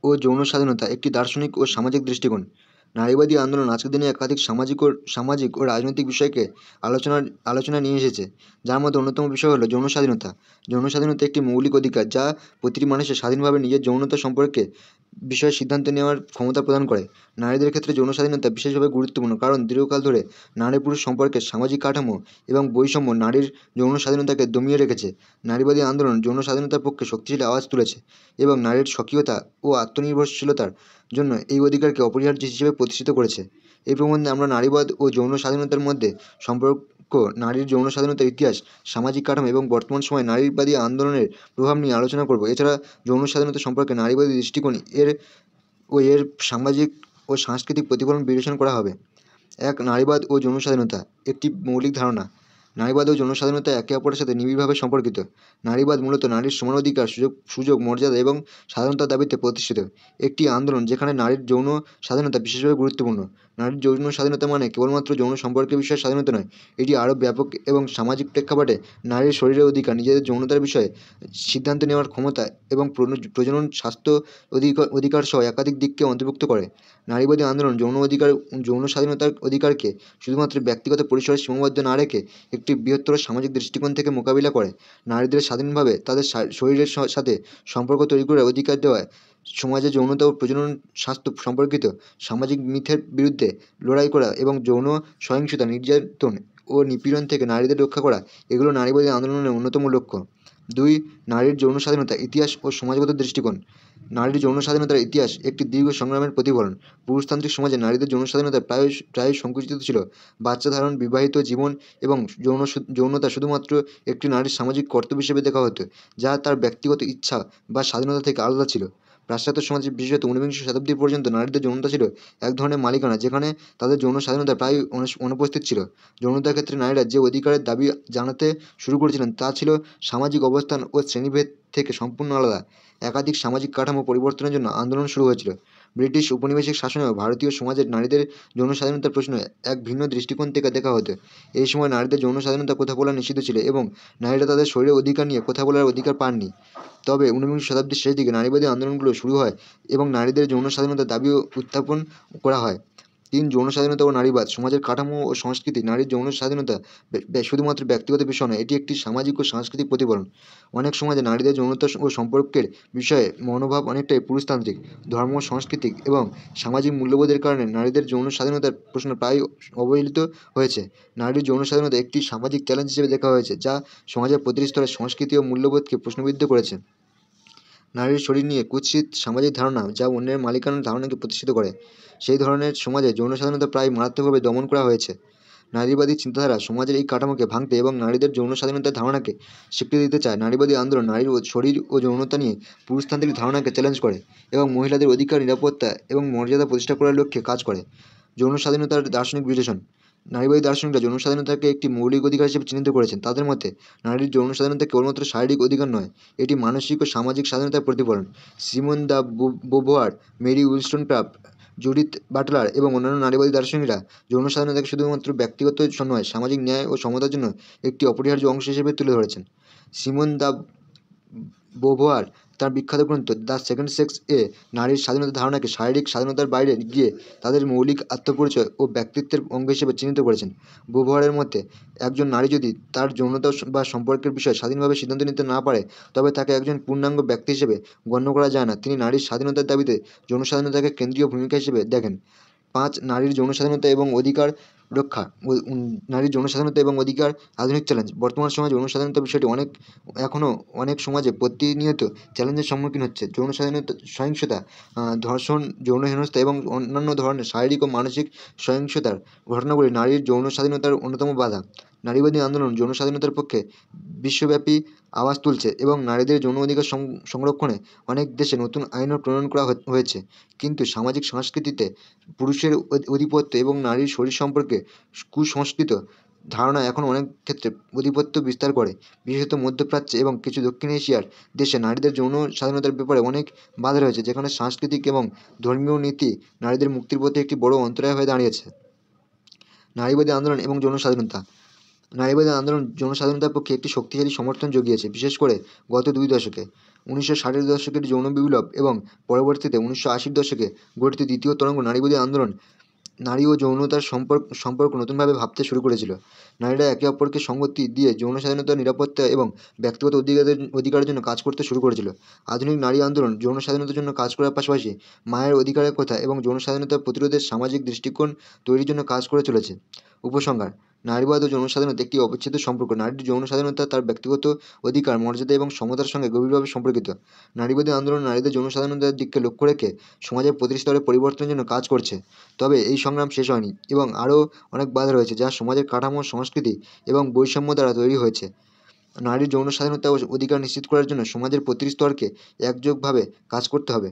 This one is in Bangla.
ও যৌন স্বাধীনতা একটি দার্শনিক ও সামাজিক দৃষ্টিকোণ। নারীবাদী আন্দোলন আজকের দিনে একাধিক সামাজিক ও রাজনৈতিক বিষয়কে আলোচনায় নিয়ে এসেছে, যার মধ্যে অন্যতম বিষয় হলো যৌন স্বাধীনতা। যৌন স্বাধীনতা একটি মৌলিক অধিকার যা প্রতিটি মানুষের স্বাধীনভাবে নিজের যৌনতা সম্পর্কে বিষয়ে সিদ্ধান্ত নেওয়ার ক্ষমতা প্রদান করে। নারীদের ক্ষেত্রে যৌন স্বাধীনতা বিশেষভাবে গুরুত্বপূর্ণ, কারণ দীর্ঘকাল ধরে নারী পুরুষ সম্পর্কের সামাজিক কাঠামো এবং বৈষম্য নারীর যৌন স্বাধীনতাকে দমিয়ে রেখেছে। নারীবাদী আন্দোলন যৌন স্বাধীনতার পক্ষে শক্তিশালী আওয়াজ তুলেছে এবং নারীর স্বকীয়তা ও আত্মনির্ভরশীলতার জন্য এই অধিকারকে অপরিহার্য হিসেবে প্রতিষ্ঠিত করেছে। এই প্রবন্ধে আমরা নারীবাদ ও যৌন স্বাধীনতার মধ্যে সম্পর্ক, নারীর যৌন স্বাধীনতার ইতিহাস, সামাজিক কাঠামো এবং বর্তমান সময়ে নারীবাদী আন্দোলনের প্রভাব নিয়ে আলোচনা করব। এছাড়া যৌন স্বাধীনতা সম্পর্কে নারীবাদী দৃষ্টিকোণ এর সামাজিক ও সাংস্কৃতিক প্রতিফলন বিবেচনা করা হবে। নারীবাদ ও যৌন স্বাধীনতা একটি মৌলিক ধারণা। নারীবাদ ও যৌন স্বাধীনতা একে অপরের সাথে নিবিড়ভাবে সম্পর্কিত। নারীবাদ মূলত নারীর সমান অধিকার, সুযোগ, মর্যাদা এবং স্বাধীনতার দাবিতে প্রতিষ্ঠিত একটি আন্দোলন, যেখানে নারীর যৌন স্বাধীনতা বিশেষভাবে গুরুত্বপূর্ণ। নারীর যৌন স্বাধীনতা মানে কেবলমাত্র যৌন সম্পর্কের বিষয়ে স্বাধীনতা নয়, এটি আরও ব্যাপক এবং সামাজিক প্রেক্ষাপটে নারীর শরীরের অধিকার, নিজেদের যৌনতার বিষয়ে সিদ্ধান্ত নেওয়ার ক্ষমতা এবং প্রজনন, স্বাস্থ্য অধিকার সহ একাধিক দিককে অন্তর্ভুক্ত করে। নারীবাদী আন্দোলন যৌন স্বাধীনতার অধিকারকে শুধুমাত্র ব্যক্তিগত পরিসরে সীমাবদ্ধ না রেখে একটি বৃহত্তর সামাজিক দৃষ্টিকোণ থেকে মোকাবিলা করে। নারীদের স্বাধীনভাবে তাদের শরীরের সাথে সম্পর্ক তৈরি করার অধিকার দেওয়ায় সমাজে যৌনতা ও প্রজনন স্বাস্থ্য সম্পর্কিত সামাজিক মিথের বিরুদ্ধে লড়াই করা এবং যৌন সহিংসতা, নির্যাতন ও নিপীড়ন থেকে নারীদের রক্ষা করা, এগুলো নারীবাদী আন্দোলনের অন্যতম লক্ষ্য। 2. নারীর যৌন স্বাধীনতা, ইতিহাস ও সমাজগত দৃষ্টিকোণ। নারীর যৌন স্বাধীনতার ইতিহাস একটি দীর্ঘ সংগ্রামের প্রতিফলন। পুরুষতান্ত্রিক সমাজে নারীদের যৌন স্বাধীনতা প্রায় সংকুচিত ছিল। বাচ্চা ধারণ, বিবাহিত জীবন এবং যৌনতা শুধুমাত্র একটি নারীর সামাজিক কর্তব্য হিসেবে দেখা হতো, যা তার ব্যক্তিগত ইচ্ছা বা স্বাধীনতা থেকে আলাদা ছিল। পাশ্চাত্য সমাজে, বিশেষত ঊনবিংশ শতাব্দী পর্যন্ত, নারীদের যৌনতা ছিল এক ধরনের মালিকানা, যেখানে তাদের যৌন স্বাধীনতা প্রায় অনুপস্থিত ছিল। যৌনতার ক্ষেত্রে নারীরা যে অধিকারের দাবি জানাতে শুরু করেছিলেন তা ছিল সামাজিক অবস্থান ও শ্রেণীভেদ থেকে সম্পূর্ণ আলাদা। একাধিক সামাজিক কাঠামো পরিবর্তনের জন্য আন্দোলন শুরু হয়েছিল। ব্রিটিশ উপনিবেশিক শাসনেও ভারতীয় সমাজের নারীদের যৌন স্বাধীনতার প্রশ্ন এক ভিন্ন দৃষ্টিকোণ থেকে দেখা হতো। এই সময় নারীদের যৌন স্বাধীনতা কথা বলা নিষিদ্ধ ছিল এবং নারীরা তাদের শরীরের অধিকার নিয়ে কথা বলার অধিকার পাননি। তবে ঊনবিংশ শতাব্দীর শেষ দিকে নারীবাদী আন্দোলনগুলো শুরু হয় এবং নারীদের যৌন স্বাধীনতার দাবিও উত্থাপন করা হয়। 3. যৌন স্বাধীনতা ও নারীবাদ, সমাজের কাঠামো ও সংস্কৃতি। নারীর যৌন স্বাধীনতা শুধুমাত্র ব্যক্তিগত বিষয় নয়, এটি একটি সামাজিক ও সাংস্কৃতিক প্রতিফলন। অনেক সমাজে নারীদের যৌনতা ও সম্পর্কের বিষয়ে মনোভাব অনেকটাই পুরুষতান্ত্রিক। ধর্ম, সাংস্কৃতিক এবং সামাজিক মূল্যবোধের কারণে নারীদের যৌন স্বাধীনতার প্রশ্ন প্রায় অবহেলিত হয়েছে। নারীর যৌন স্বাধীনতা একটি সামাজিক চ্যালেঞ্জ হিসেবে দেখা হয়েছে, যা সমাজের প্রতিটি স্তরের সংস্কৃতি ও মূল্যবোধকে প্রশ্নবিদ্ধ করেছে। নারীর শরীর নিয়ে কুৎসিত সামাজিক ধারণা, যা অন্যের মালিকানার ধারণাকে প্রতিষ্ঠিত করে। সেই ধরনের সমাজে যৌন স্বাধীনতা প্রায় মারাত্মকভাবে দমন করা হয়েছে। নারীবাদী চিন্তাধারা সমাজের এই কাঠামোকে ভাঙতে এবং নারীদের যৌন স্বাধীনতার ধারণাকে স্বীকৃতি দিতে চায়। নারীবাদী আন্দোলন নারীর শরীর ও যৌনতা নিয়ে পুরুষতান্ত্রিক ধারণাকে চ্যালেঞ্জ করে এবং মহিলাদের অধিকার, নিরাপত্তা এবং মর্যাদা প্রতিষ্ঠা করার লক্ষ্যে কাজ করে। যৌন স্বাধীনতার দার্শনিক বিশ্লেষণ। নারীবাদী দার্শনিকরা যৌন স্বাধীনতাকে একটি মৌলিক অধিকার হিসেবে চিহ্নিত করেছেন। তাদের মতে নারীর যৌন স্বাধীনতা কেবলমাত্র শারীরিক অধিকার নয়, এটি মানসিক ও সামাজিক স্বাধীনতার প্রতিফলন। Simone de Beauvoir, Mary Wollstonecraft, Judith Butler এবং অন্যান্য নারীবাদী দার্শনিকরা যৌন স্বাধীনতাকে শুধুমাত্র ব্যক্তিগত নয়, সামাজিক ন্যায় ও সমতার জন্য একটি অপরিহার্য অংশ হিসেবে তুলে ধরেছেন। সিমন দ্য বোভোয়ার তার বিখ্যাত গ্রন্থ দ্য সেকেন্ড সেক্স-এ নারীর স্বাধীনতার ধারণাকে শারীরিক স্বাধীনতার বাইরে গিয়ে তাদের মৌলিক আত্মপরিচয় ও ব্যক্তিত্বের অঙ্গ হিসেবে চিহ্নিত করেছেন। বোভোয়ারের মতে, একজন নারী যদি তার যৌনতা বা সম্পর্কের বিষয়ে স্বাধীনভাবে সিদ্ধান্ত নিতে না পারে, তবে তাকে একজন পূর্ণাঙ্গ ব্যক্তি হিসেবে গণ্য করা যায় না। তিনি নারীর স্বাধীনতার দাবিতে যৌন স্বাধীনতাকে কেন্দ্রীয় ভূমিকা হিসেবে দেখেন। 5. নারীর যৌন স্বাধীনতা এবং অধিকার রক্ষা। নারীর যৌন স্বাধীনতা এবং অধিকার আধুনিক চ্যালেঞ্জ। বর্তমান সময়ে যৌন স্বাধীনতা বিষয়টি এখনও অনেক সমাজে প্রতিনিয়ত চ্যালেঞ্জের সম্মুখীন হচ্ছে। যৌন স্বাধীনতা, সহিংসতা, ধর্ষণ, যৌন হেনস্থা এবং অন্যান্য ধরনের শারীরিক ও মানসিক সহিংসতার ঘটনাগুলি নারীর যৌন স্বাধীনতার অন্যতম বাধা। নারীবাদী আন্দোলন যৌন স্বাধীনতার পক্ষে বিশ্বব্যাপী আওয়াজ তুলছে এবং নারীদের যৌন অধিকার সংরক্ষণে অনেক দেশে নতুন আইনও প্রণয়ন করা হয়েছে। কিন্তু সামাজিক সংস্কৃতিতে পুরুষের আধিপত্য এবং নারীর শরীর সম্পর্কে কুসংস্কৃত ধারণা এখন অনেক ক্ষেত্রে আধিপত্য বিস্তার করে। বিশেষত মধ্যপ্রাচ্যে এবং কিছু দক্ষিণ এশিয়ার দেশে নারীদের যৌন স্বাধীনতার ব্যাপারে অনেক বাধা রয়েছে, যেখানে সাংস্কৃতিক এবং ধর্মীয় নীতি নারীদের মুক্তির পথে একটি বড় অন্তরায় হয়ে দাঁড়িয়েছে। নারীবাদী আন্দোলন এবং যৌন স্বাধীনতা। নারীবাদী আন্দোলন জনসাধারণতার পক্ষে একটি শক্তিশালী সমর্থন জুগিয়েছে, বিশেষ করে গত 2 দশকে। 1960-এর দশকের যৌন বিপ্লব এবং পরবর্তীতে 1980-র দশকে গঠিত দ্বিতীয় তরঙ্গ নারীবাদী আন্দোলন নারী ও যৌনতার সম্পর্ক নতুনভাবে ভাবতে শুরু করেছিল। নারীরা একে অপরকে সঙ্গতি দিয়ে যৌন স্বাধীনতা, নিরাপত্তা এবং ব্যক্তিগত অধিকারের জন্য কাজ করতে শুরু করেছিল। আধুনিক নারী আন্দোলন যৌন স্বাধীনতার জন্য কাজ করার পাশাপাশি মায়ের অধিকারের কথা এবং যৌন স্বাধীনতা প্রতিরোধের সামাজিক দৃষ্টিকোণ তৈরির জন্য কাজ করে চলেছে। উপসংহার: নারীবাদ ও যৌন স্বাধীনতা একটি অবিচ্ছেদ্য সম্পর্ক। নারীর যৌন স্বাধীনতা তার ব্যক্তিগত অধিকার, মর্যাদা এবং সমতার সঙ্গে গভীরভাবে সম্পর্কিত। নারীবাদী আন্দোলন নারীদের যৌন স্বাধীনতার দিককে লক্ষ্য রেখে সমাজের প্রতিটি স্তরে পরিবর্তনের জন্য কাজ করছে। তবে এই সংগ্রাম শেষ হয়নি এবং আরও অনেক বাধা রয়েছে, যা সমাজের কাঠামো, সংস্কৃতি এবং বৈষম্য দ্বারা তৈরি হয়েছে। নারীর যৌন স্বাধীনতা ও অধিকার নিশ্চিত করার জন্য সমাজের প্রতিটি স্তরকে একযোগভাবে কাজ করতে হবে।